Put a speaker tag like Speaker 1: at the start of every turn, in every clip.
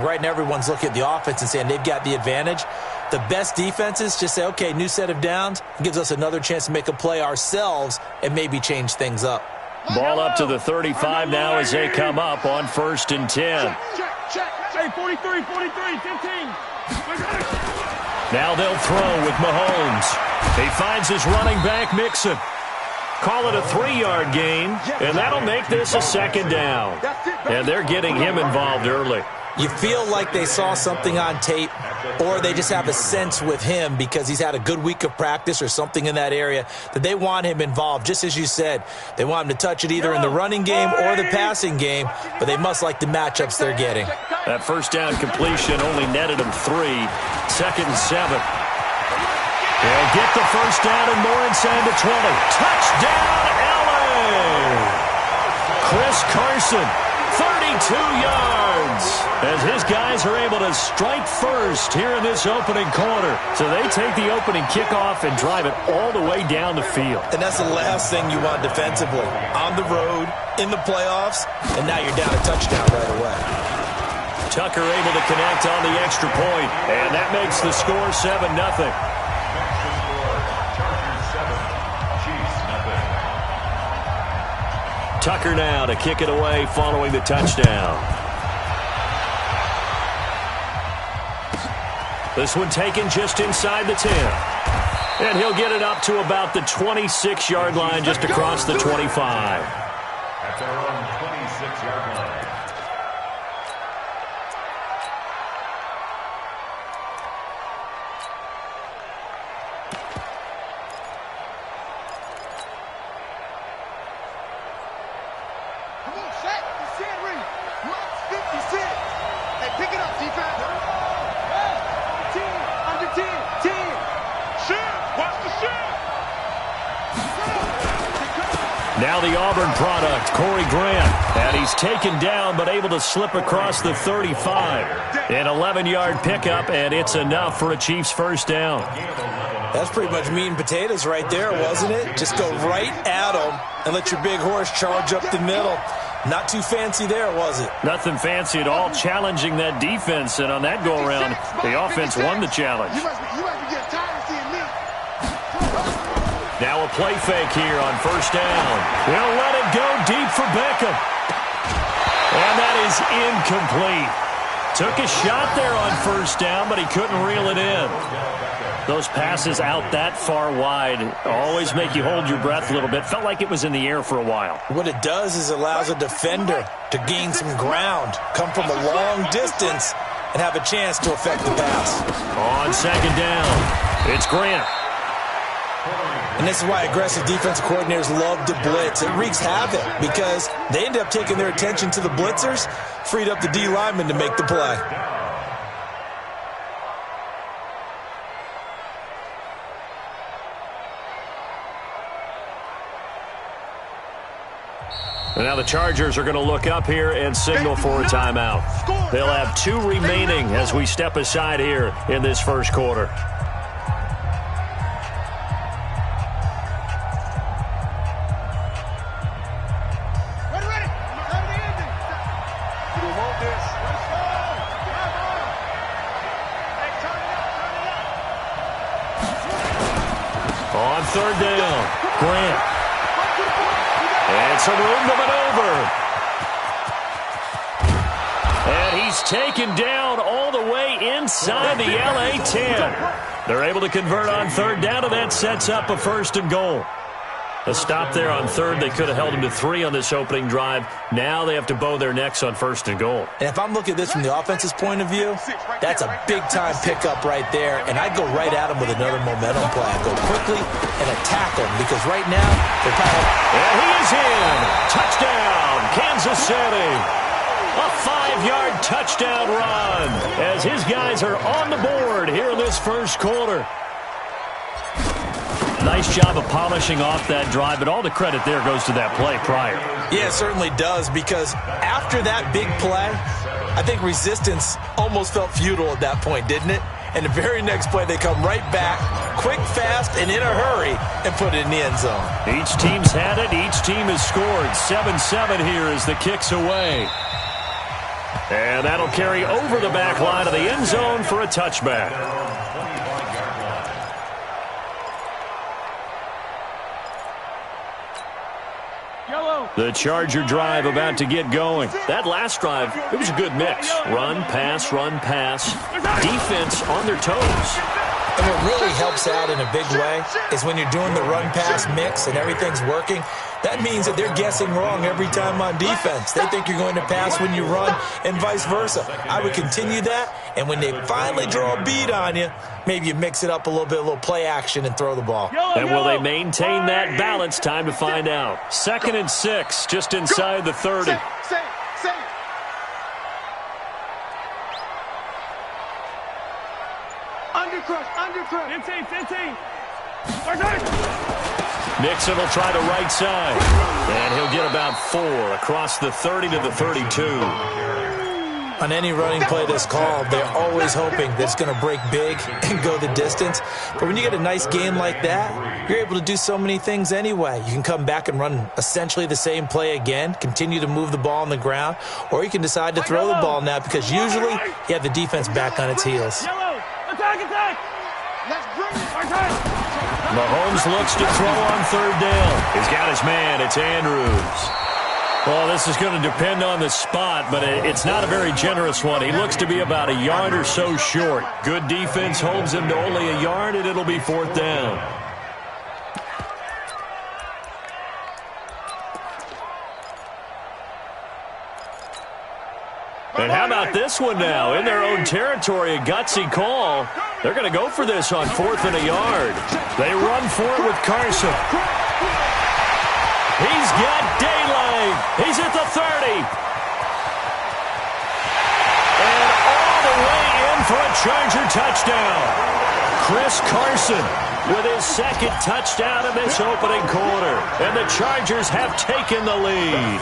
Speaker 1: Right now, everyone's looking at the offense and saying they've got the advantage. The best defenses just say, okay, new set of downs. It gives us another chance to make a play ourselves and maybe change things up.
Speaker 2: Ball up to the 35 now as they come up on 1st and 10.
Speaker 3: Check. Hey, 43, 15.
Speaker 2: Now they'll throw with Mahomes. He finds his running back, Mixon. Call it a 3-yard gain, and that'll make this a 2nd down. And they're getting him involved early.
Speaker 1: You feel like they saw something on tape, or they just have a sense with him because he's had a good week of practice or something in that area that they want him involved. Just as you said, they want him to touch it either in the running game or the passing game, but they must like the matchups they're getting.
Speaker 2: That first down completion only netted him 3. 2nd and 7. They'll get the first down and more inside the 20. Touchdown, LA! Chris Carson, 32 yards, as his guys are able to strike first here in this opening quarter. So they take the opening kickoff and drive it all the way down the field.
Speaker 1: And that's the last thing you want defensively. On the road, in the playoffs, and now you're down a touchdown right away.
Speaker 2: Tucker able to connect on the extra point, and that makes the score 7-0. Tucker now to kick it away following the touchdown. This one taken just inside the 10. And he'll get it up to about the 26-yard line just across the 25.
Speaker 4: That's our own 26-yard line.
Speaker 2: Now the Auburn product, Corey Grant. And he's taken down but able to slip across the 35. An 11-yard pickup, and it's enough for a Chiefs first down.
Speaker 1: That's pretty much meat and potatoes right there, wasn't it? Just go right at them and let your big horse charge up the middle. Not too fancy there, was it?
Speaker 2: Nothing fancy at all, challenging that defense. And on that go-around, the offense won the challenge. Now a play fake here on first down. He'll let it go deep for Beckham. And that is incomplete. Took a shot there on first down, but he couldn't reel it in. Those passes out that far wide always make you hold your breath a little bit. Felt like it was in the air for a while. What
Speaker 1: it does is it allows a defender to gain some ground, come from a long distance, and have a chance to affect the pass.
Speaker 2: On second down, it's Grant.
Speaker 1: And this is why aggressive defensive coordinators love to blitz. It wreaks havoc because they end up taking their attention to the blitzers, freed up the D lineman to make the play.
Speaker 2: And now the Chargers are going to look up here and signal for a timeout. They'll have 2 remaining as we step aside here in this first quarter. On third down, Grant. And some room to maneuver. And he's taken down all the way inside the LA 10. They're able to convert on third down, and that sets up a 1st and goal. A stop there on third. They could have held him to 3 on this opening drive. Now they have to bow their necks on 1st and goal.
Speaker 1: And if I'm looking at this from the offense's point of view, that's a big-time pickup right there, and I'd go right at him with another momentum play. I'd go quickly and attack him because right now they're kind of...
Speaker 2: And he is in. Touchdown, Kansas City. A 5-yard touchdown run as his guys are on the board here in this first quarter. Nice job of polishing off that drive, but all the credit there goes to that play prior.
Speaker 1: Yeah, it certainly does, because after that big play, I think resistance almost felt futile at that point, didn't it? And the very next play, they come right back, quick, fast, and in a hurry, and put it in the end zone.
Speaker 2: Each team's had it. Each team has scored. 7-7 here as the kick's away. And that'll carry over the back line of the end zone for a touchback. The Charger drive about to get going. That last drive, it was a good mix. Run, pass, defense on their toes.
Speaker 1: And what really helps out in a big way is when you're doing the run-pass mix and everything's working, that means that they're guessing wrong every time on defense. They think you're going to pass when you run and vice versa. I would continue that, and when they finally draw a beat on you, maybe you mix it up a little play action and throw the ball.
Speaker 2: And will they maintain that balance? Time to find out. 2nd and 6, just inside the 30.
Speaker 3: Undercrush. 15.
Speaker 2: Nixon will try the right side. And he'll get about 4 across the 30 to the 32.
Speaker 1: On any running play that's called, they're always hoping that it's going to break big and go the distance. But when you get a nice game like that, you're able to do so many things anyway. You can come back and run essentially the same play again, continue to move the ball on the ground, or you can decide to throw the ball now because usually you have the defense back on its heels.
Speaker 3: Attack! Let's bring it!
Speaker 2: Mahomes looks to throw on 3rd down. He's got his man. It's Andrews. Well, this is going to depend on the spot, but it's not a very generous one. He looks to be about a yard or so short. Good defense holds him to only a yard, and it'll be 4th down. And how about this one now? In their own territory, a gutsy call. They're going to go for this on 4th and a yard. They run for it with Carson. He's got daylight. He's at the 30. And all the way in for a Charger touchdown. Chris Carson with his 2nd touchdown in this opening quarter. And the Chargers have taken the lead.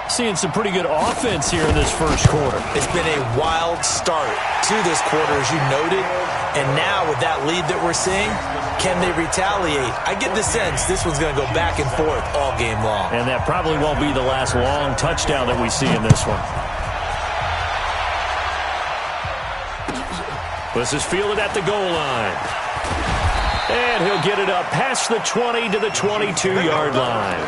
Speaker 2: Seeing some pretty good offense here in this first quarter.
Speaker 1: It's been a wild start to this quarter, as you noted. And now with that lead that we're seeing, can they retaliate? I get the sense this one's going to go back and forth all game long.
Speaker 2: And that probably won't be the last long touchdown that we see in this one. This is fielded at the goal line. And he'll get it up past the 20 to the 22-yard line.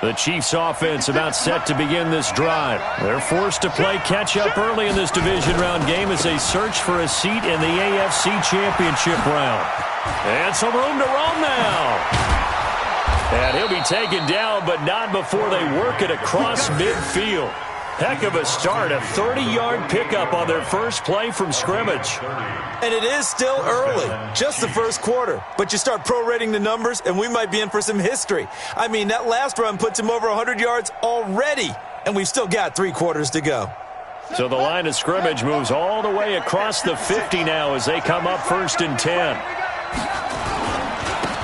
Speaker 2: The Chiefs offense about set to begin this drive. They're forced to play catch-up early in this division round game as they search for a seat in the AFC Championship round. And some room to roam now. And he'll be taken down, but not before they work it across midfield. Heck of a start, a 30-yard pickup on their first play from scrimmage.
Speaker 1: And it is still early, just the first quarter. But you start prorating the numbers, and we might be in for some history. I mean, that last run puts him over 100 yards already, and we've still got 3 quarters to go.
Speaker 2: So the line of scrimmage moves all the way across the 50 now as they come up 1st and 10.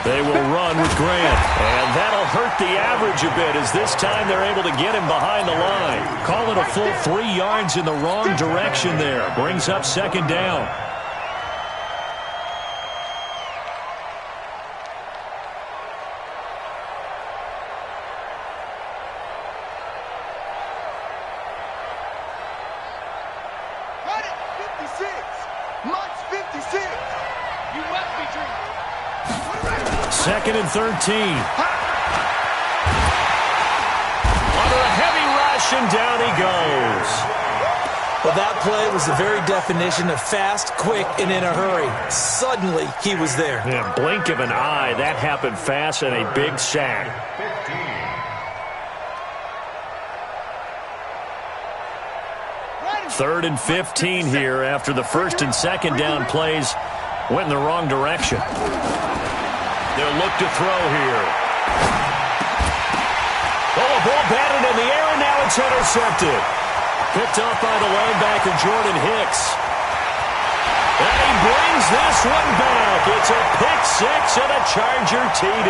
Speaker 2: They will run with Grant, and that'll hurt the average a bit as this time they're able to get him behind the line. Call it a full 3 yards in the wrong direction there. Brings up 2nd down.
Speaker 3: Got it, 56. Much 56. You must be dreaming.
Speaker 2: 2nd and 13. Under a heavy rush, and down he goes.
Speaker 1: Well, that play was the very definition of fast, quick, and in a hurry. Suddenly, he was there.
Speaker 2: Yeah, blink of an eye. That happened fast and a big sack. 3rd and 15 here after the 1st and 2nd down plays went in the wrong direction. They'll look to throw here. Oh, a ball batted in the air, and now it's intercepted. Picked up by the linebacker, Jordan Hicks. And he brings this one back. It's a pick 6 and a Charger TD.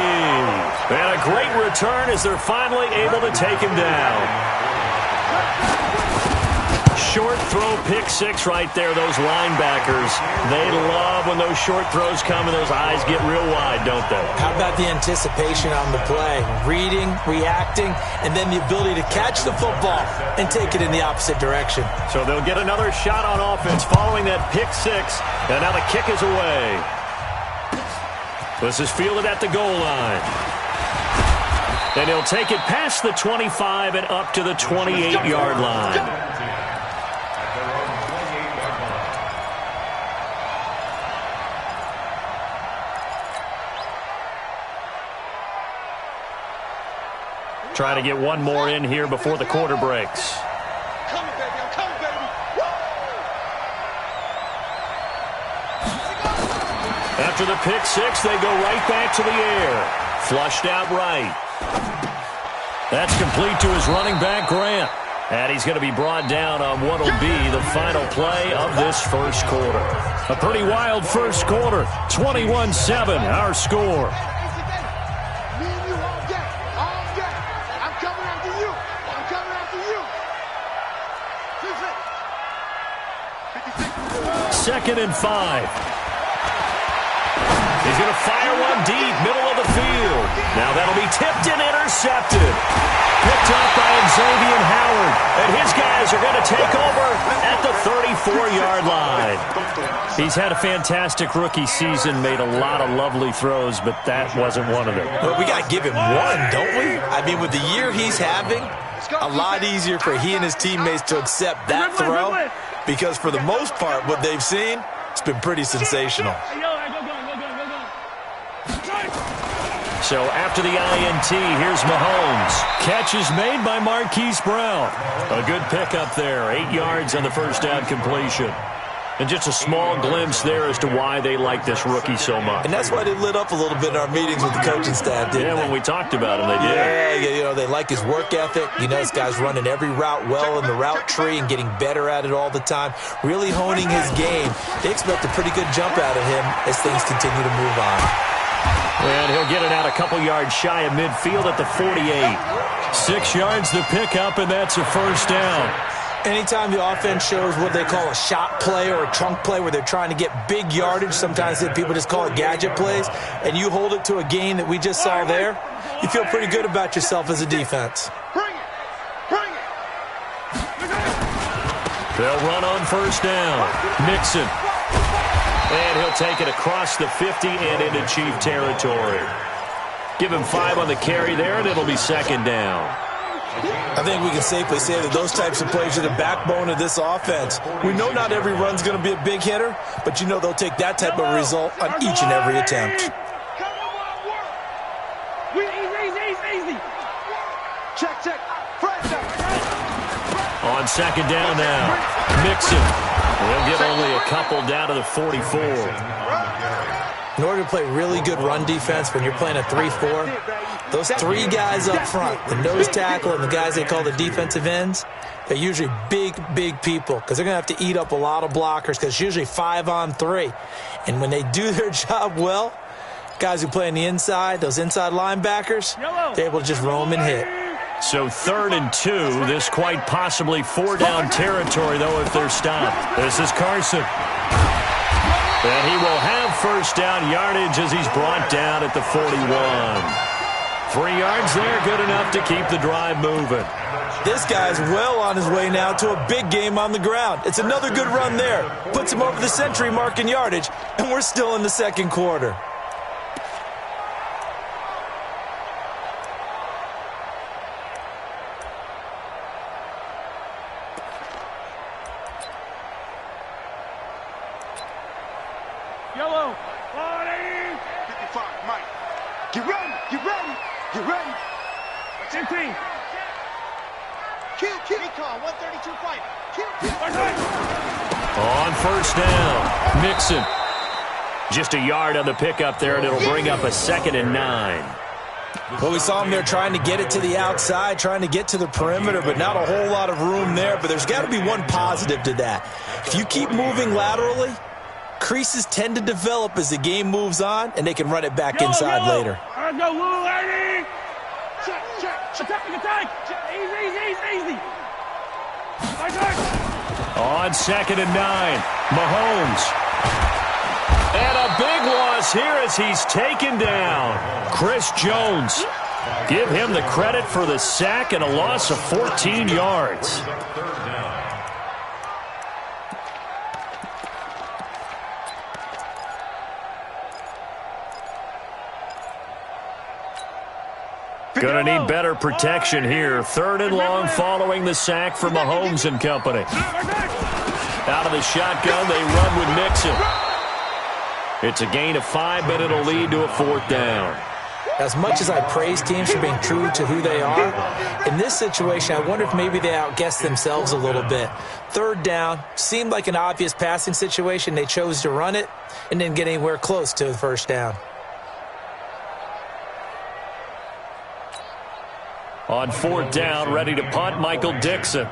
Speaker 2: And a great return as they're finally able to take him down. short throw pick six right there, those linebackers. They love when those short throws come and those eyes get real wide, don't they?
Speaker 1: How about the anticipation on the play? Reading, reacting, and then the ability to catch the football and take it in the opposite direction.
Speaker 2: So they'll get another shot on offense following that pick six. And now the kick is away. This is fielded at the goal line. And he'll take it past the 25 and up to the 28-yard line. Trying to get one more in here before the quarter breaks.
Speaker 3: Coming, baby. I'm coming, baby. Woo!
Speaker 2: After the pick six, they go right back to the air. Flushed out right. That's complete to his running back, Grant. And he's going to be brought down on what will be the final play of this first quarter. A pretty wild first quarter. 21-7, our score. Second and 5. He's going to fire one deep, middle of the field. Now that'll be tipped and intercepted. Picked up by Xavier Howard. And his guys are going to take over at the 34-yard line. He's had a fantastic rookie season, made a lot of lovely throws, but that wasn't one of them.
Speaker 1: Well, we got to give him one, don't we? I mean, with the year he's having, a lot easier for he and his teammates to accept that throw. Because for the most part, what they've seen, it's been pretty sensational.
Speaker 2: So after the INT, here's Mahomes. Catch is made by Marquise Brown. A good pickup there. 8 yards on the first down completion. And just a small glimpse there as to why they like this rookie so much.
Speaker 1: And that's why they lit up a little bit in our meetings with the coaching staff, didn't they?
Speaker 2: When we talked about him, they did.
Speaker 1: Yeah, you know, they like his work ethic. You know, this guy's running every route well in the route tree and getting better at it all the time. Really honing his game. They expect a pretty good jump out of him as things continue to move on.
Speaker 2: And he'll get it out a couple yards shy of midfield at the 48. 6 yards to pick up, and that's a first down.
Speaker 1: Anytime the offense shows what they call a shot play or a trunk play where they're trying to get big yardage, sometimes people just call it gadget plays, and you hold it to a gain that we just saw there, you feel pretty good about yourself as a defense.
Speaker 3: Bring it. Bring it.
Speaker 2: They'll run on first down. Mixon. And he'll take it across the 50 and into Chief territory. Give him 5 on the carry there, and it'll be second down.
Speaker 1: I think we can safely say that those types of plays are the backbone of this offense. We know not every run's going to be a big hitter, but you know they'll take that type of result on each and every attempt.
Speaker 3: Easy. Check.
Speaker 2: On second down now. Mixon. We'll get only a couple down to the 44.
Speaker 1: In order to play really good run defense when you're playing a 3-4, those 3 guys up front, the nose tackle and the guys they call the defensive ends, they're usually big people because they're going to have to eat up a lot of blockers because it's usually 5 on 3. And when they do their job well, guys who play on the inside, those inside linebackers, they're able to just roam and hit.
Speaker 2: So 3rd and 2, this quite possibly 4-down territory, though, if they're stopped. This is Carson. And he will have first down yardage as he's brought down at the 41. 3 yards there, good enough to keep the drive moving.
Speaker 1: This guy's well on his way now to a big game on the ground. It's another good run there. Puts him over the century mark in yardage, and we're still in the second quarter.
Speaker 3: Yellow. 55, Mike. Get ready. 15. Kill. Recon, 132 fight. Kill.
Speaker 2: On first down, Mixon. Just a yard on the pickup there, and it'll bring up a 2nd and 9.
Speaker 1: Well, we saw him there trying to get it to the outside, trying to get to the perimeter, but not a whole lot of room there. But there's got to be one positive to that. If you keep moving laterally, creases tend to develop as the game moves on, and they can run it back inside later.
Speaker 3: Let's go, Lou, lady. Check. Attack. Easy.
Speaker 2: On 2nd and 9, Mahomes. And a big loss here as he's taken down. Chris Jones. Give him the credit for the sack and a loss of 14 yards. Going to need better protection here. 3rd and long following the sack for Mahomes and company. Out of the shotgun, they run with Mixon. It's a gain of 5, but it'll lead to a 4th down.
Speaker 1: As much as I praise teams for being true to who they are, in this situation, I wonder if maybe they outguessed themselves a little bit. 3rd down, seemed like an obvious passing situation. They chose to run it and didn't get anywhere close to the 1st down.
Speaker 2: On 4th down, ready to punt, Michael Dixon.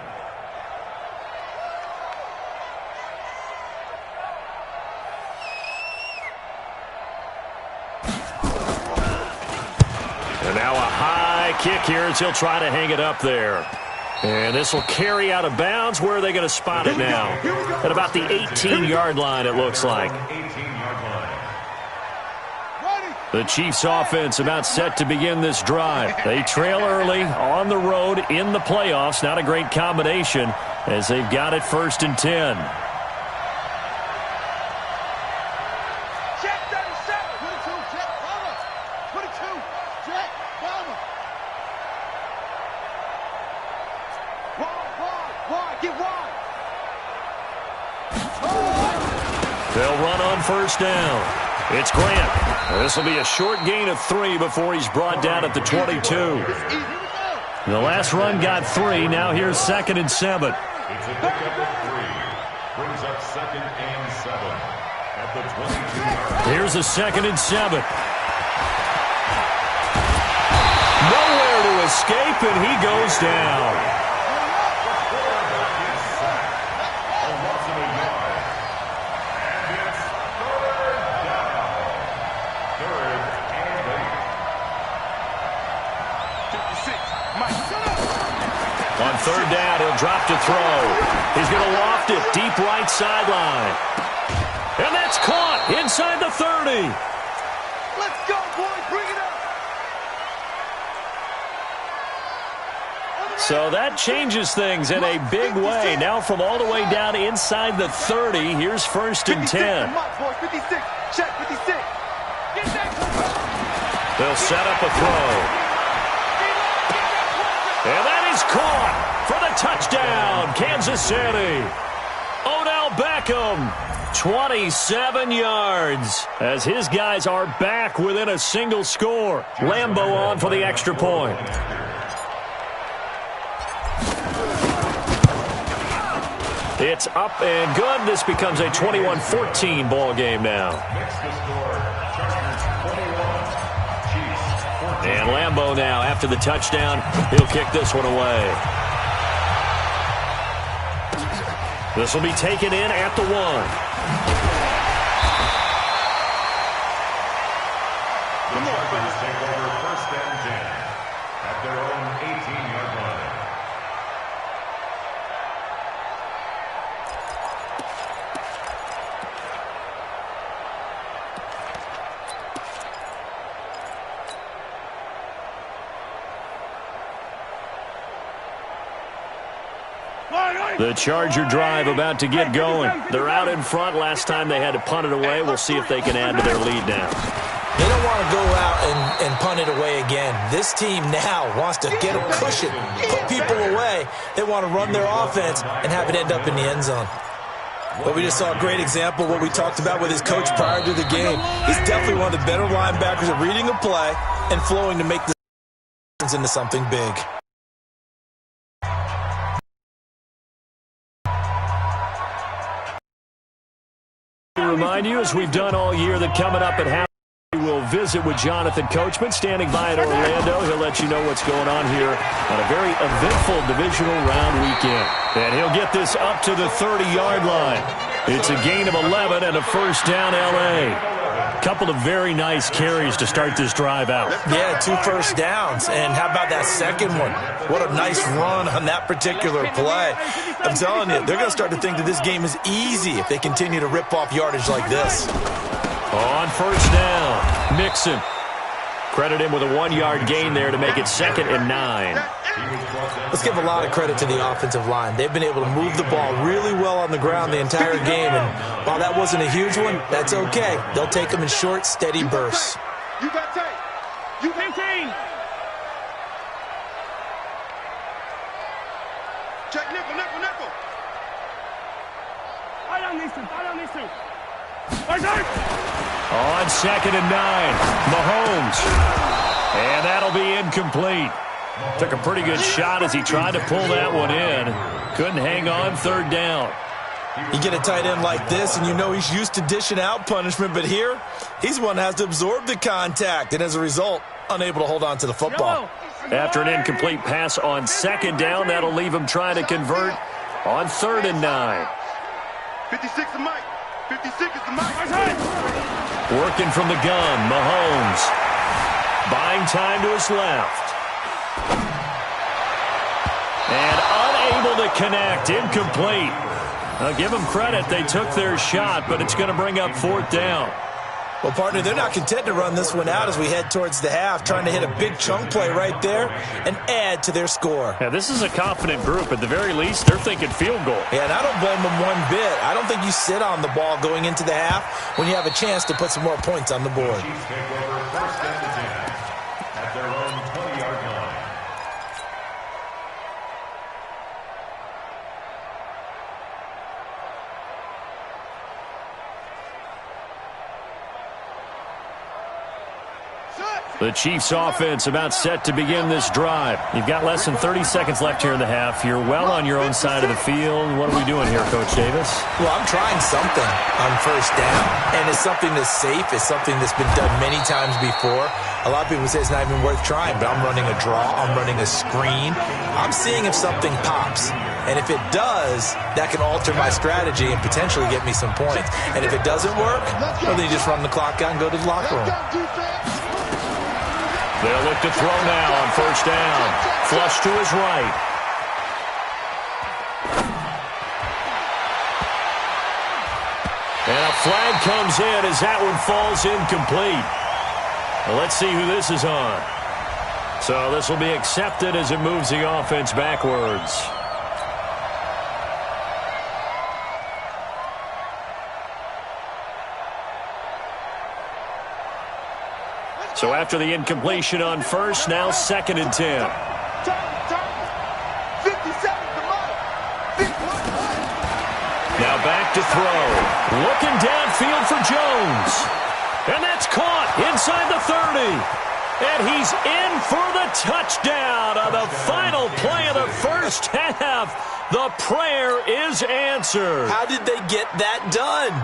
Speaker 2: And now a high kick here as he'll try to hang it up there. And this will carry out of bounds. Where are they going to spot it now? At about the 18-yard line, it looks like. The Chiefs' offense about set to begin this drive. They trail early on the road in the playoffs. Not a great combination as they've got it 1st and 10.
Speaker 3: Check 37. 22, check, Palmer. 22, check, Palmer. Wide, get wide.
Speaker 2: They'll run on 1st down. It's Grant. This will be a short gain of 3 before he's brought down at the 22. The last run got 3. Now here's 2nd and 7.
Speaker 4: It's a pickup of 3. Brings up 2nd and 7 at the 22-yard line.
Speaker 2: Here's a 2nd and 7. Nowhere to escape, and he goes down. On 3rd down, he'll drop to throw. He's going to loft it deep right sideline. And that's caught inside the 30.
Speaker 3: Let's go, boys. Bring it up.
Speaker 2: So that changes things in a big way. Now from all the way down inside the 30, here's 1st and 10.
Speaker 3: 56, check 56.
Speaker 2: They'll set up a throw. And that is caught for the touchdown, Kansas City. Odell Beckham, 27 yards, as his guys are back within a single score. Lambeau on for the extra point. It's up and good. This becomes a 21-14 ball game now. And Lambeau now, after the touchdown, he'll kick this one away. This will be taken in at the 1.
Speaker 4: The Chargers take over 1st and 10 at their own 18-yard line.
Speaker 2: The Charger drive about to get going. They're out in front. Last time they had to punt it away. We'll see if they can add to their lead now.
Speaker 1: They don't want to go out and punt it away again. This team now wants to get a cushion, put people away. They want to run their offense and have it end up in the end zone. But we just saw a great example of what we talked about with his coach prior to the game. He's definitely one of the better linebackers at reading a play and flowing to make this into something big.
Speaker 2: Remind you, as we've done all year, that coming up at half, we will visit with Jonathan Coachman standing by in Orlando. He'll let you know what's going on here on a very eventful divisional round weekend. And he'll get this up to the 30-yard line. It's a gain of 11 and a 1st down, L.A. Couple of very nice carries to start this drive out.
Speaker 1: Yeah, 2 first downs. And how about that second one? What a nice run on that particular play. I'm telling you, they're going to start to think that this game is easy if they continue to rip off yardage like this.
Speaker 2: On first down, Mixon. Credit him with a 1-yard gain there to make it 2nd and 9.
Speaker 1: Let's give a lot of credit to the offensive line. They've been able to move the ball really well on the ground the entire game, and while that wasn't a huge one, that's okay. They'll take them in short, steady bursts.
Speaker 3: You got tape. You got 15. Check nickel.
Speaker 5: I don't need to.
Speaker 2: On 2nd and 9, Mahomes. And that'll be incomplete. Took a pretty good shot as he tried to pull that one in. Couldn't hang on 3rd down.
Speaker 1: You get a tight end like this, and you know he's used to dishing out punishment, but here, he's one that has to absorb the contact, and as a result, unable to hold on to the football.
Speaker 2: After an incomplete pass on 2nd down, that'll leave him trying to convert on 3rd and 9.
Speaker 3: 56 is Mike. 56 is the Mike.
Speaker 2: Working from the gun, Mahomes. Buying time to his left. And unable to connect, incomplete. I'll give them credit, they took their shot, but it's going to bring up 4th down.
Speaker 1: Well, partner, they're not content to run this one out as we head towards the half, trying to hit a big chunk play right there and add to their score.
Speaker 2: Yeah, this is a confident group. At the very least, they're thinking field goal.
Speaker 1: Yeah, and I don't blame them one bit. I don't think you sit on the ball going into the half when you have a chance to put some more points on the board.
Speaker 4: Chiefs take over 1st and 10 at their own 20-yard line.
Speaker 2: The Chiefs offense about set to begin this drive. You've got less than 30 seconds left here in the half. You're well on your own side of the field. What are we doing here, Coach Davis?
Speaker 1: Well, I'm trying something on 1st down, and it's something that's safe. It's something that's been done many times before. A lot of people say it's not even worth trying, but I'm running a draw. I'm running a screen. I'm seeing if something pops. And if it does, that can alter my strategy and potentially get me some points. And if it doesn't work, well, then you just run the clock out and go to the locker room.
Speaker 2: They'll look to throw now on 1st down. Flush to his right. And a flag comes in as that one falls incomplete. Well, let's see who this is on. So this will be accepted as it moves the offense backwards. So after the incompletion on 1st, now 2nd and 10. Now back to throw. Looking downfield for Jones. And that's caught inside the 30. And he's in for the touchdown on the final play of the 1st half. The prayer is answered.
Speaker 1: How did they get that done?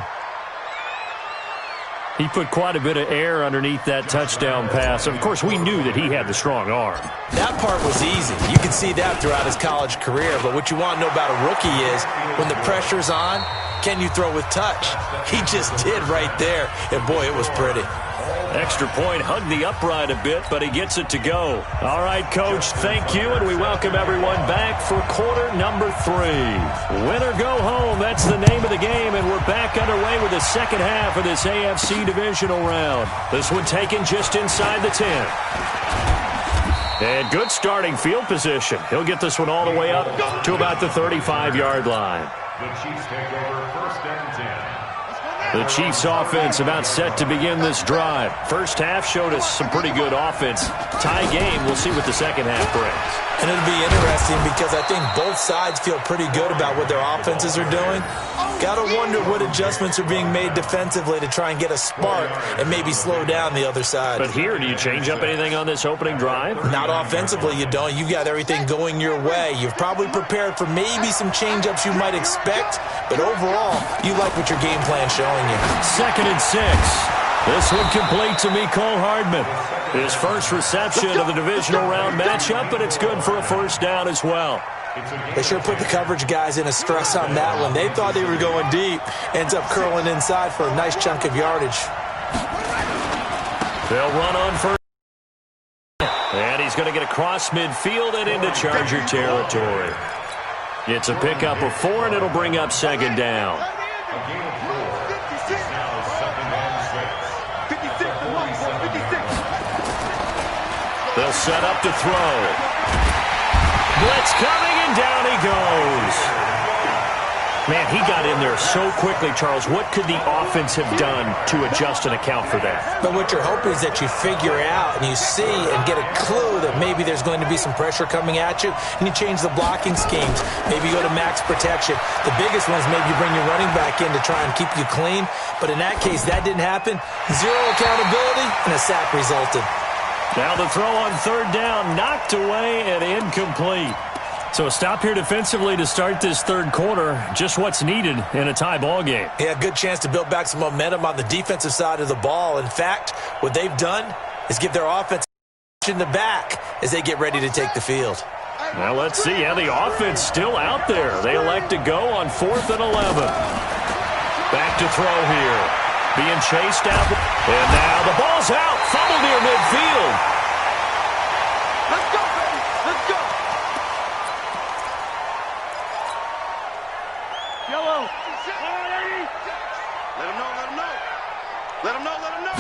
Speaker 2: He put quite a bit of air underneath that touchdown pass. Of course, we knew that he had the strong arm.
Speaker 1: That part was easy. You can see that throughout his college career. But what you want to know about a rookie is when the pressure's on, can you throw with touch? He just did right there. And, boy, it was pretty.
Speaker 2: Extra point, hugged the upright a bit, but he gets it to go. All right, Coach, thank you, and we welcome everyone back for quarter number 3. Win or go home, that's the name of the game, and we're back underway with the second half of this AFC divisional round. This one taken just inside the 10. And good starting field position. He'll get this one all the way up to about the 35-yard line.
Speaker 4: The Chiefs take over 1st and 10.
Speaker 2: The Chiefs offense about set to begin this drive. First half showed us some pretty good offense. Tie game, we'll see what the second half brings.
Speaker 1: And it'll be interesting because I think both sides feel pretty good about what their offenses are doing. Got to wonder what adjustments are being made defensively to try and get a spark and maybe slow down the other side.
Speaker 2: But here, do you change up anything on this opening drive?
Speaker 1: Not offensively, you don't. You got everything going your way. You've probably prepared for maybe some change-ups you might expect, but overall, you like what your game plan's showing you.
Speaker 2: 2nd and 6. This one complete to Mecole Hardman. His first reception of the divisional round matchup, but it's good for a 1st down as well.
Speaker 1: They sure put the coverage guys in a stress on that one. They thought they were going deep. Ends up curling inside for a nice chunk of yardage.
Speaker 2: They'll run on 1st. And he's going to get across midfield and into Charger territory. It's a pickup of 4, and it'll bring up second down. They'll set up to throw. Blitz coming, and down he goes. Man, he got in there so quickly, Charles. What could the offense have done to adjust and account for that?
Speaker 1: But what you're hoping is that you figure out and you see and get a clue that maybe there's going to be some pressure coming at you, and you change the blocking schemes. Maybe you go to max protection. The biggest one is maybe you bring your running back in to try and keep you clean. But in that case, that didn't happen. Zero accountability, and a sack resulted.
Speaker 2: Now the throw on third down, knocked away and incomplete. So a stop here defensively to start this third quarter. Just what's needed in a tie ball game.
Speaker 1: Yeah, good chance to build back some momentum on the defensive side of the ball. In fact, what they've done is give their offense in the back as they get ready to take the field.
Speaker 2: Now let's see how the offense still out there. They elect to go on 4th and 11. Back to throw here. Being chased out. And now the ball's out. Fumble near midfield.
Speaker 3: Let's go, baby. Let's go.
Speaker 5: Yellow.
Speaker 3: Let him know, let him know. Let him know, let him know.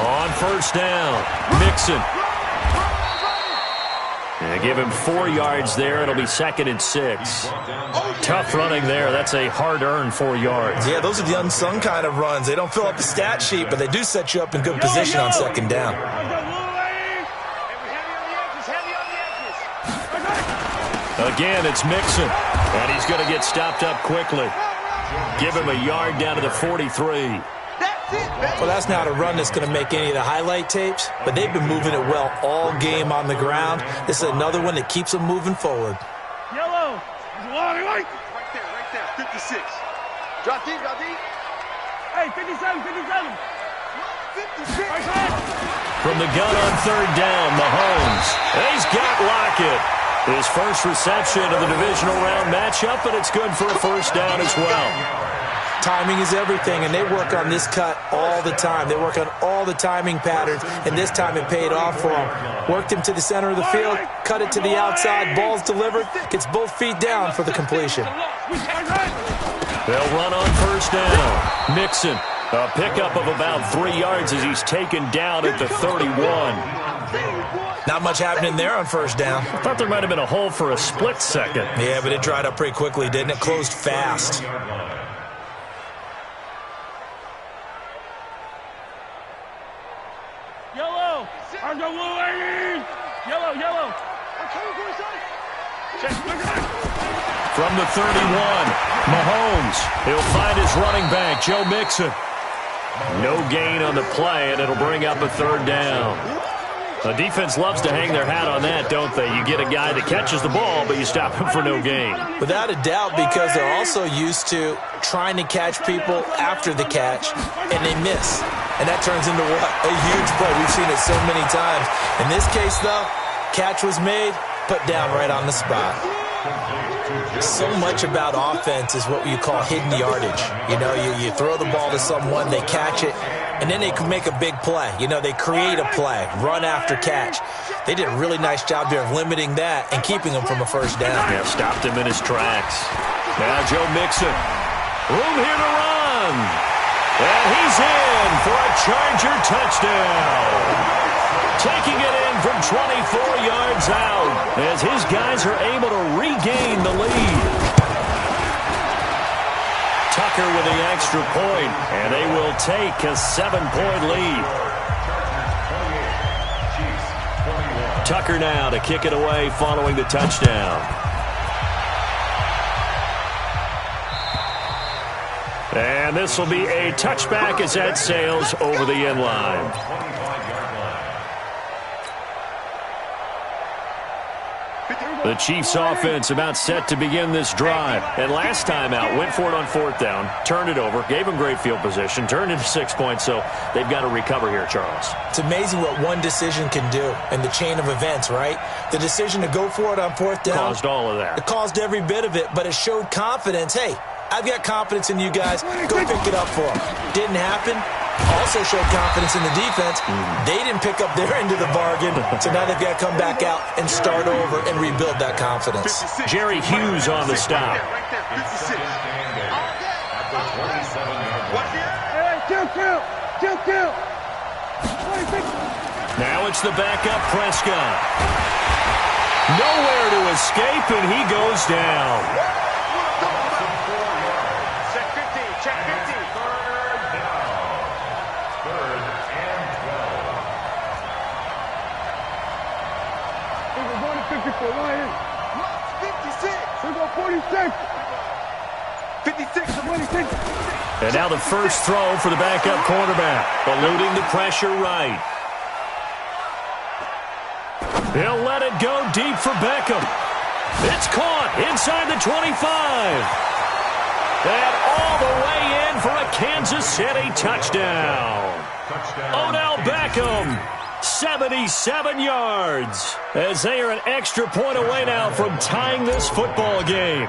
Speaker 2: On first down, Mixon. And give him 4 yards there. It'll be 2nd and 6. Tough running there. That's a hard-earned 4 yards.
Speaker 1: Yeah, those are the unsung kind of runs. They don't fill up the stat sheet, but they do set you up in good position on second down.
Speaker 2: Again, it's Mixon. And he's going to get stopped up quickly. Give him a yard down to the 43.
Speaker 1: Well, that's not a run that's going to make any of the highlight tapes, but they've been moving it well all game on the ground. This is another one that keeps them moving forward.
Speaker 5: Yellow.
Speaker 3: Right there. 56. Drop deep, drop deep.
Speaker 5: Hey, 57, 57.
Speaker 3: 56.
Speaker 2: From the gun on third down, Mahomes. He's got Lockett. His first reception of the divisional round matchup, and it's good for a first down as well.
Speaker 1: Timing is everything, and they work on this cut all the time. They work on all the timing patterns, and this time it paid off for them. Worked him to the center of the field, cut it to the outside, ball's delivered, gets both feet down for the completion.
Speaker 2: They'll run on first down. Mixon, a pickup of about 3 yards as he's taken down at the 31.
Speaker 1: Not much happening there on first down.
Speaker 2: I thought there might have been a hole for a split second.
Speaker 1: Yeah, but it dried up pretty quickly, didn't it? Closed fast.
Speaker 5: Yellow. Yellow, yellow.
Speaker 2: From the 31, Mahomes. He'll find his running back, Joe Mixon. No gain on the play, and it'll bring up a third down. The defense loves to hang their hat on that, don't they? You get a guy that catches the ball, but you stop him for no gain.
Speaker 1: Without a doubt, because they're also used to trying to catch people after the catch, and they miss. And that turns into what? A huge play. We've seen it so many times. In this case, though, catch was made, put down right on the spot. So much about offense is what you call hidden yardage. You know, you throw the ball to someone, they catch it, and then they can make a big play. You know, they create a play, run after catch. They did a really nice job there of limiting that and keeping him from a first down.
Speaker 2: Yeah, stopped him in his tracks. Now Joe Mixon. Room here to run. And he's in for a Charger touchdown. Taking it in from 24 yards out as his guys are able to regain the lead. Tucker with the extra point, and they will take a 7-point lead. Tucker now to kick it away following the touchdown. And this will be a touchback as that sails over the end line. The Chiefs offense about set to begin this drive. And last time out, went for it on fourth down, turned it over, gave them great field position, turned into 6 points, so they've got to recover here, Charles.
Speaker 1: It's amazing what one decision can do in the chain of events, right? The decision to go for it on fourth down.
Speaker 2: Caused all of that.
Speaker 1: It caused every bit of it, but it showed confidence. Hey, I've got confidence in you guys. Go pick it up for them. Didn't happen. Also showed confidence in the defense. They didn't pick up their end of the bargain, so now they've got to come back out and start over and rebuild that confidence.
Speaker 2: Jerry Hughes on the stop.
Speaker 3: Right there, 56.
Speaker 5: Kill. 26.
Speaker 2: Now it's the backup Prescott. Nowhere to escape, and he goes down.
Speaker 3: Check 50, check 50.
Speaker 4: Third and 12.
Speaker 5: We're going to 54. Right in.
Speaker 3: Lost 56.
Speaker 5: We go 46.
Speaker 3: 56.
Speaker 5: 26.
Speaker 2: And now the first throw for the backup quarterback, eluding the pressure right. He'll let it go deep for Beckham. It's caught inside the 25. And all the way in for a Kansas City touchdown. Odell Beckham, 77 yards, as they are an extra point away now from tying this football game.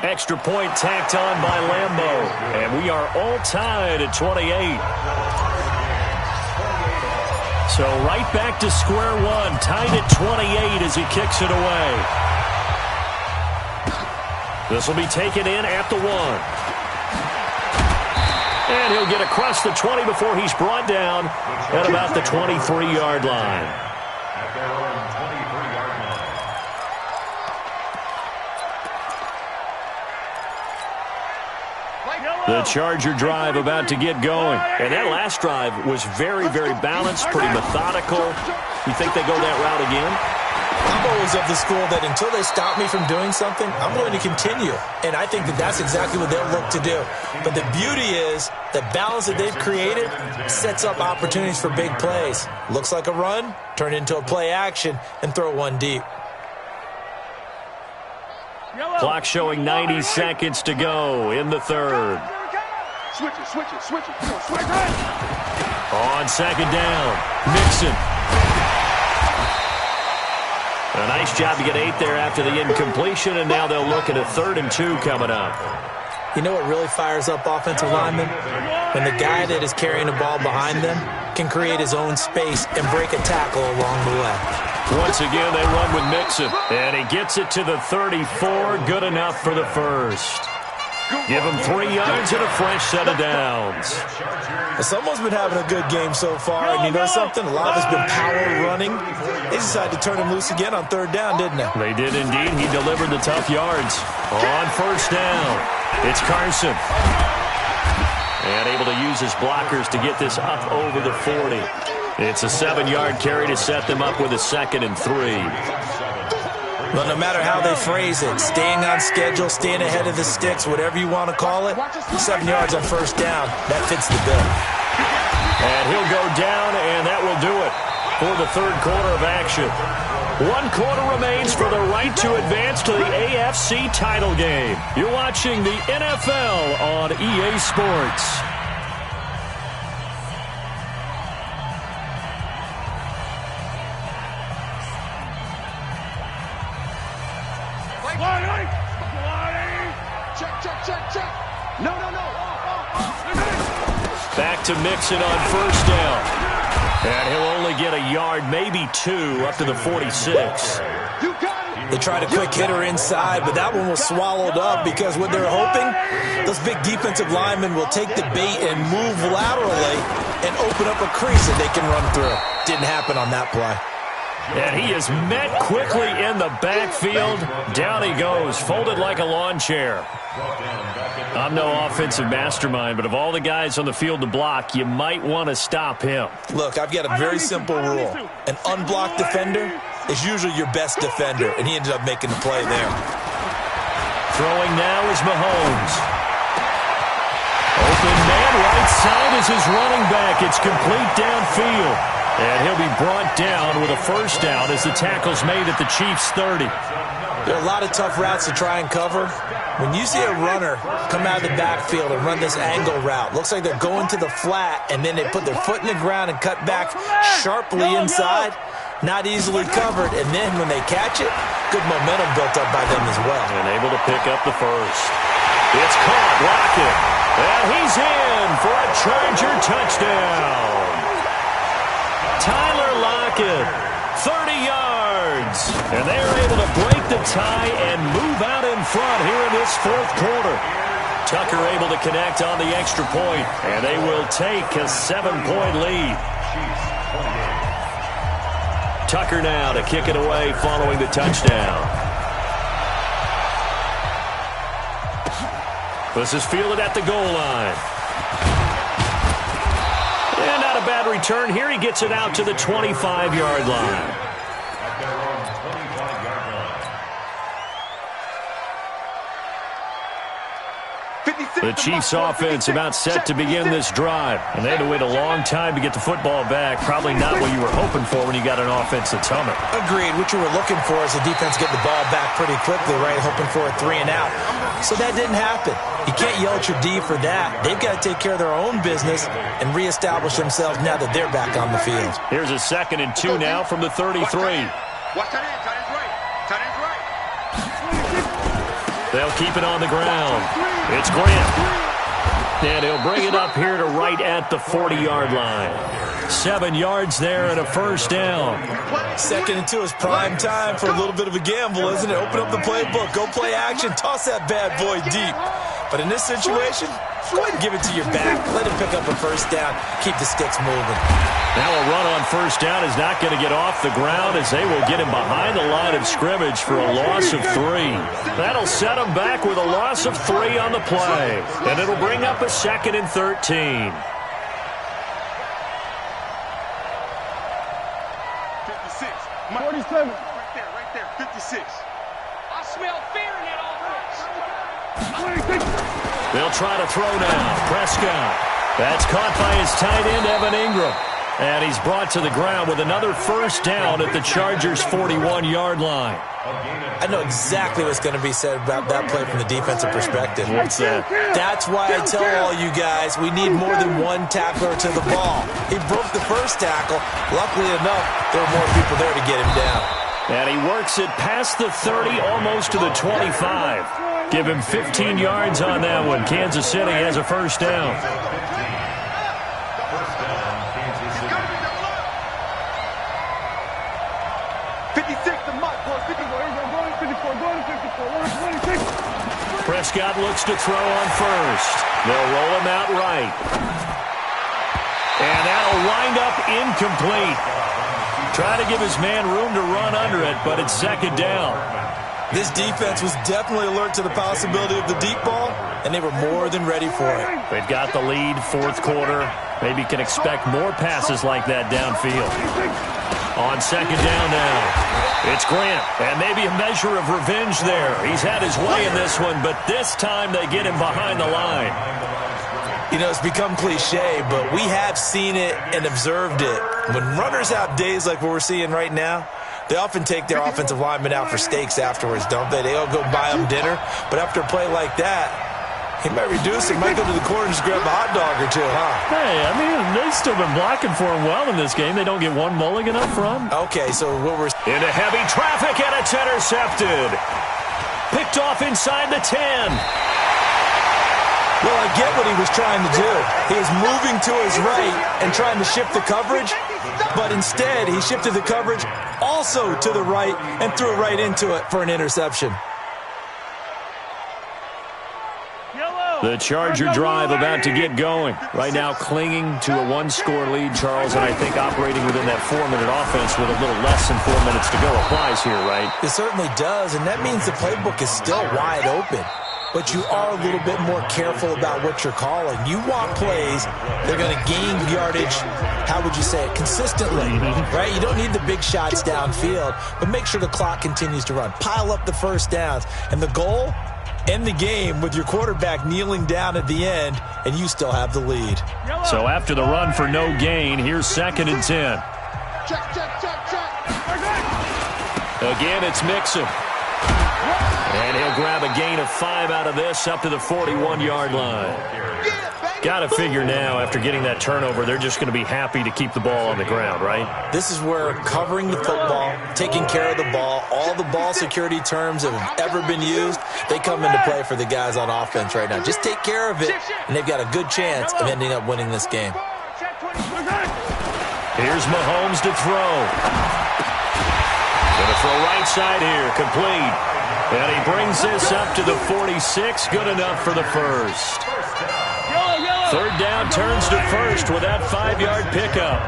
Speaker 2: Extra point tacked on by Lambeau, and we are all tied at 28. So right back to square one, tied at 28 as he kicks it away. This will be taken in at the 1. And he'll get across the 20 before he's brought down at about the 23-yard line.
Speaker 4: At their own 23-yard line.
Speaker 2: The Charger drive about to get going. And that last drive was very, very balanced, pretty methodical. You think they go that route again?
Speaker 1: I'm always of the school that until they stop me from doing something, I'm going to continue. And I think that that's exactly what they'll look to do. But the beauty is the balance that they've created sets up opportunities for big plays. Looks like a run, turn into a play action, and throw one deep.
Speaker 2: Clock showing 90 seconds to go in the third.
Speaker 3: Switch it.
Speaker 2: On second down, Mixon. A nice job to get 8 there after the incompletion, and now they'll look at a 3rd and 2 coming up.
Speaker 1: You know what really fires up offensive linemen? When the guy that is carrying the ball behind them can create his own space and break a tackle along the way.
Speaker 2: Once again, they run with Mixon, and he gets it to the 34. Good enough for the first. Give him 3 yards and a fresh set of downs.
Speaker 1: Someone's been having a good game so far, and you know something? A lot has been power running. They decided to turn him loose again on 3rd down, didn't they?
Speaker 2: They did indeed. He delivered the tough yards. On first down, it's Carson. And able to use his blockers to get this up over the 40. It's a 7-yard carry to set them up with a 2nd and 3.
Speaker 1: But no matter how they phrase it, staying on schedule, staying ahead of the sticks, whatever you want to call it, 7 yards on first down, that fits the bill.
Speaker 2: And he'll go down, and that will do it for the 3rd quarter of action. 1 quarter remains for the right to advance to the AFC title game. You're watching the NFL on EA Sports.
Speaker 3: Check. No.
Speaker 2: Back to Mixon on first down. And he'll only get a yard, maybe 2, up to the 46.
Speaker 3: You got it.
Speaker 1: They tried a quick hitter inside, but that one was swallowed up because what they're hoping, those big defensive linemen will take the bait and move laterally and open up a crease that they can run through. Didn't happen on that play.
Speaker 2: And he is met quickly in the backfield. Down he goes, folded like a lawn chair. I'm no offensive mastermind, but of all the guys on the field to block, you might want to stop him.
Speaker 1: Look, I've got a very simple rule. An unblocked defender is usually your best defender, and he ended up making the play there.
Speaker 2: Throwing now is Mahomes. Open man right side is his running back. It's complete downfield. And he'll be brought down with a first down as the tackle's made at the Chiefs' 30.
Speaker 1: There are a lot of tough routes to try and cover. When you see a runner come out of the backfield and run this angle route, looks like they're going to the flat, and then they put their foot in the ground and cut back sharply inside. Not easily covered, and then when they catch it, good momentum built up by them as well.
Speaker 2: And able to pick up the first. It's caught Lockett. And he's in for a Charger touchdown. Tyler Lockett, 30 yards. And they're able to break the tie and move out in front here in this fourth quarter. Tucker able to connect on the extra point, and they will take a 7-point lead. Tucker now to kick it away following the touchdown. This is fielded at the goal line. And not a bad return here. He gets it out to the 25-yard line. The Chiefs' offense about set to begin this drive. And they had to wait a long time to get the football back. Probably not what you were hoping for when you got an offense that's humming.
Speaker 1: Agreed. What you were looking for is the defense get the ball back pretty quickly, right? Hoping for a 3 and out. So that didn't happen. You can't yell at your D for that. They've got to take care of their own business and reestablish themselves now that they're back on the field.
Speaker 2: Here's a 2nd and 2 now from the 33.
Speaker 3: Watch that in. Tight end's right. Tight end's right.
Speaker 2: They'll keep it on the ground. It's Grant. And he'll bring it up here to right at the 40-yard line. 7 yards there and a first down.
Speaker 1: 2nd and 2 is prime time for a little bit of a gamble, isn't it? Open up the playbook. Go play action. Toss that bad boy deep. But in this situation, go ahead and give it to your back. Let him pick up a first down. Keep the sticks moving.
Speaker 2: Now a run on first down is not going to get off the ground as they will get him behind the line of scrimmage for a loss of 3. That'll set him back with a loss of 3 on the play. And it'll bring up a 2nd and 13.
Speaker 3: 56.
Speaker 5: 47.
Speaker 3: Right there. 56.
Speaker 6: I smell fear in that offense.
Speaker 5: 26.
Speaker 2: They'll try to throw now. Prescott. That's caught by his tight end, Evan Ingram. And he's brought to the ground with another first down at the Chargers' 41-yard line.
Speaker 1: I know exactly what's going to be said about that play from the defensive perspective.
Speaker 2: What's that?
Speaker 1: That's why I tell all you guys we need more than one tackler to the ball. He broke the first tackle. Luckily enough, there were more people there to get him down.
Speaker 2: And he works it past the 30, almost to the 25. Give him 15 yards on that one. Kansas City has a first down.
Speaker 3: 56 to Mike. 54.
Speaker 5: 26.
Speaker 2: Prescott looks to throw on first. They'll roll him out right. And that'll wind up incomplete. Try to give his man room to run under it, but it's 2nd down.
Speaker 1: This defense was definitely alert to the possibility of the deep ball, and they were more than ready for it.
Speaker 2: They've got the lead, fourth quarter. Maybe can expect more passes like that downfield. On 2nd down now, it's Grant, and maybe a measure of revenge there. He's had his way in this one, but this time they get him behind the line.
Speaker 1: You know, it's become cliche, but we have seen it and observed it. When runners have days like what we're seeing right now, they often take their offensive linemen out for steaks afterwards, don't they? They all go buy them dinner. But after a play like that, he might reduce it. Might go to the corner and just grab a hot dog or two, huh?
Speaker 2: Hey, I mean, they've still been blocking for him well in this game. They don't get one mulligan up front.
Speaker 1: Okay, so what we're...
Speaker 2: Into heavy traffic, and it's intercepted. Picked off inside the 10.
Speaker 1: Well, I get what he was trying to do. He was moving to his right and trying to shift the coverage, but instead he shifted the coverage also to the right and threw it right into it for an interception.
Speaker 2: The Charger drive about to get going. Right now clinging to a 1-score lead, Charles, and I think operating within that 4-minute offense with a little less than 4 minutes to go applies here, right?
Speaker 1: It certainly does, and that means the playbook is still wide open. But you are a little bit more careful about what you're calling. You want plays that are going to gain yardage, how would you say it, consistently, right? You don't need the big shots downfield, but make sure the clock continues to run. Pile up the first downs. And the goal, end the game with your quarterback kneeling down at the end, and you still have the lead.
Speaker 2: So after the run for no gain, here's 2nd and 10.
Speaker 3: Check.
Speaker 2: Again, it's Mixon. And he'll grab a gain of 5 out of this up to the 41-yard line. Got to figure now, after getting that turnover, they're just going to be happy to keep the ball on the ground, right?
Speaker 1: This is where covering the football, taking care of the ball, all the ball security terms that have ever been used, they come into play for the guys on offense right now. Just take care of it, and they've got a good chance of ending up winning this game.
Speaker 2: Here's Mahomes to throw. Going to throw right side here, complete. And he brings this up to the 46, good enough for the first. Third down turns to first with that 5-yard pickup.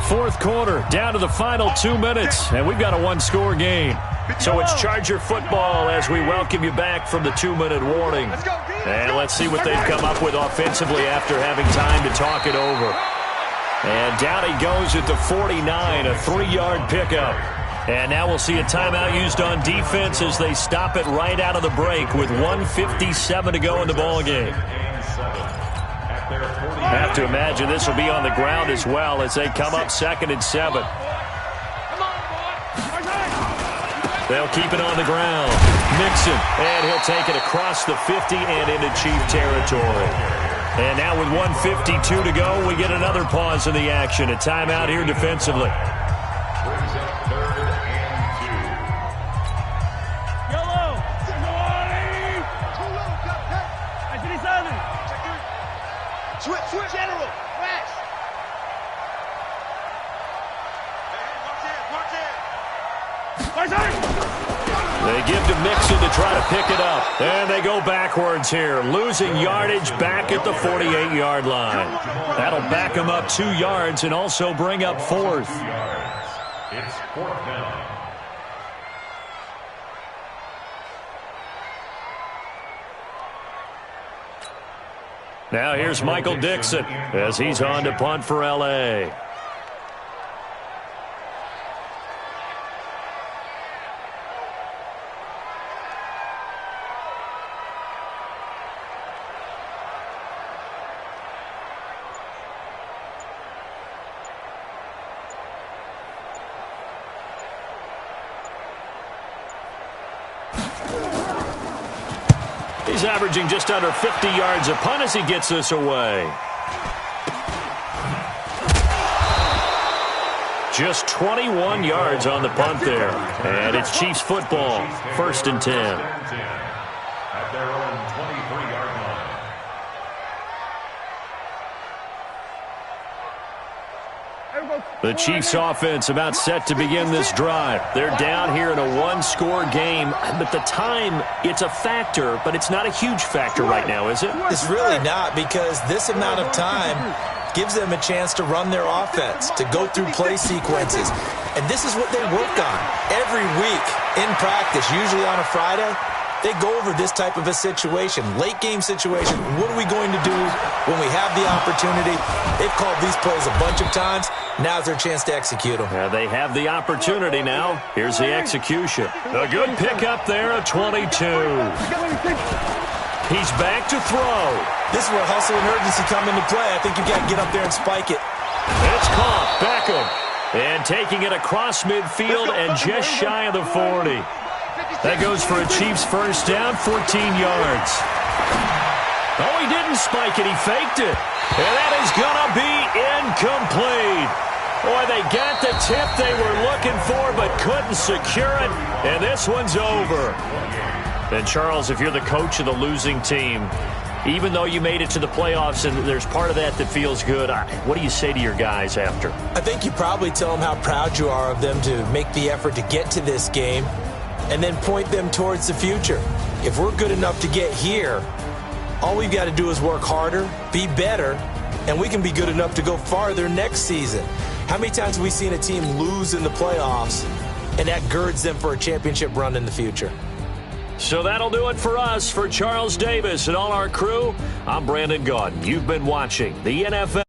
Speaker 2: Fourth quarter, down to the final 2 minutes, and we've got a one-score game. So it's Charger football as we welcome you back from the 2-minute warning. And let's see what they've come up with offensively after having time to talk it over. And down he goes at the 49, a 3-yard pickup. And now we'll see a timeout used on defense as they stop it right out of the break with 1:57 to go in the ballgame. Have to imagine this will be on the ground as well as they come up 2nd and 7. They'll keep it on the ground. Mixon, and he'll take it across the 50 and into Chief territory. And now with 1:52 to go, we get another pause in the action. A timeout here defensively.
Speaker 3: Switch, general. Flash.
Speaker 2: They give to Mixon to try to pick it up. And they go backwards here, losing yardage back at the 48-yard line. That'll back them up 2 yards and also bring up 4th.
Speaker 4: It's 4th down.
Speaker 2: Now here's Michael Dixon as he's on to punt for L.A. He's averaging just under 50 yards a punt as he gets this away. Just 21 yards on the punt there. And it's Chiefs football, 1st and 10.
Speaker 4: At their own 23-yard line.
Speaker 2: The Chiefs offense about set to begin this drive. They're down here in a one-score game, but the time, it's a factor, but it's not a huge factor right now, is it?
Speaker 1: It's really not, because this amount of time gives them a chance to run their offense, to go through play sequences. And this is what they work on every week in practice, usually on a Friday. They go over this type of a situation, late game situation. What are we going to do when we have the opportunity? They've called these plays a bunch of times. Now's their chance to execute them.
Speaker 2: Yeah, they have the opportunity now. Here's the execution. A good pickup there at 22. He's back to throw.
Speaker 1: This is where hustle and urgency come into play. I think you've got to get up there and spike it.
Speaker 2: It's caught. Beckham. And taking it across midfield and just shy of the 40. That goes for a Chiefs first down, 14 yards. Oh, he didn't spike it. He faked it. And that is going to be incomplete. Boy, they got the tip they were looking for but couldn't secure it. And this one's over. And, Charles, if you're the coach of the losing team, even though you made it to the playoffs and there's part of that feels good, what do you say to your guys after?
Speaker 1: I think you probably tell them how proud you are of them to make the effort to get to this game, and then point them towards the future. If we're good enough to get here, all we've got to do is work harder, be better, and we can be good enough to go farther next season. How many times have we seen a team lose in the playoffs, and that girds them for a championship run in the future?
Speaker 2: So that'll do it for us. For Charles Davis and all our crew, I'm Brandon Gaudin. You've been watching the NFL.